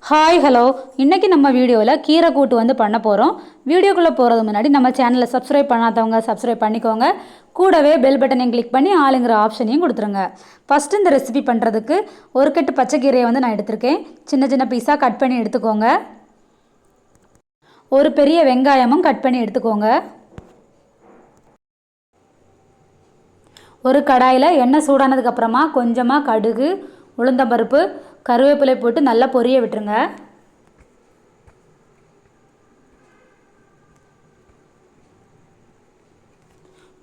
Hi hello இன்றைக்கி நம்ம வீடியோவில் கீரை கூட்டு வந்து பண்ண போகிறோம். வீடியோக்குள்ளே போகிறது முன்னாடி நம்ம சேனலை சப்ஸ்கிரைப் பண்ணாதவங்க சப்ஸ்கிரைப் பண்ணிக்கோங்க. கூடவே பெல் பட்டனையும் கிளிக் பண்ணி ஆளுங்கிற ஆப்ஷனையும் கொடுத்துருங்க. ஃபஸ்ட்டு இந்த ரெசிபி பண்ணுறதுக்கு ஒரு கட்டு பச்சைக்கீரையை வந்து நான் எடுத்திருக்கேன். சின்ன சின்ன பீஸாக கட் பண்ணி எடுத்துக்கோங்க. ஒரு பெரிய வெங்காயமும் கட் பண்ணி எடுத்துக்கோங்க. ஒரு கடாயில் எண்ணெய் சூடானதுக்கப்புறமா கொஞ்சமாக கடுகு, உளுந்தம்பருப்பு, கருவேப்பிலை போட்டு நல்லா பொரிய விட்டுருங்க.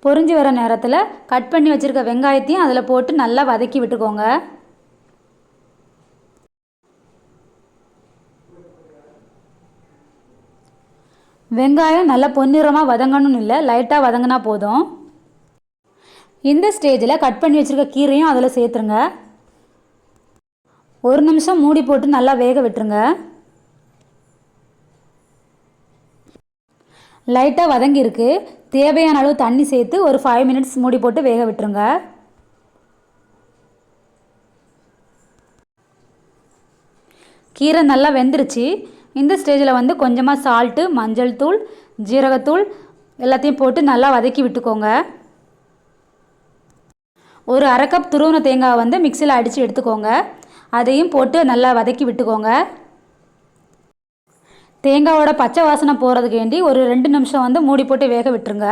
பொரிஞ்சு வர நேரத்தில் கட் பண்ணி வச்சுருக்க வெங்காயத்தையும் அதில் போட்டு நல்லா வதக்கி விட்டுக்கோங்க. வெங்காயம் நல்லா பொன்னிறமாக வதங்கணும்னு இல்லை, லைட்டாக வதங்கினா போதும். இந்த ஸ்டேஜில் கட் பண்ணி வச்சுருக்க கீரையும் அதில் சேர்த்துருங்க. ஒரு நிமிஷம் மூடி போட்டு நல்லா வேக விட்டுருங்க. லைட்டாக வதங்கியிருக்கு. தேவையான அளவு தண்ணி சேர்த்து ஒரு 5 மினிட்ஸ் மூடி போட்டு வேக விட்டுருங்க. கீரை நல்லா வெந்துருச்சு. இந்த ஸ்டேஜில் வந்து கொஞ்சமாக சால்ட்டு, மஞ்சள் தூள், ஜீரகத்தூள் எல்லாத்தையும் போட்டு நல்லா வதக்கி விட்டுக்கோங்க. ஒரு அரை கப் துருவின தேங்காய் வந்து மிக்சியில் அடித்து எடுத்துக்கோங்க. அதையும் போட்டு நல்லா வதக்கி விட்டுக்கோங்க. தேங்காயோட பச்சை வாசனை போகிறதுக்கு வேண்டி ஒரு 2 நிமிஷம் வந்து மூடி போட்டு வேக விட்டுருங்க.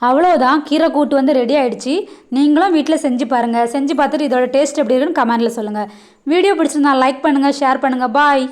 அவ்வளோதான், கீரை கூட்டு வந்து ரெடி ஆகிடுச்சு. நீங்களும் வீட்டில் செஞ்சு பாருங்கள். செஞ்சு பார்த்துட்டு இதோட டேஸ்ட் எப்படி இருக்குன்னு கமெண்டில் சொல்லுங்கள். வீடியோ பிடிச்சிருந்தா லைக் பண்ணுங்கள், ஷேர் பண்ணுங்கள். பாய்.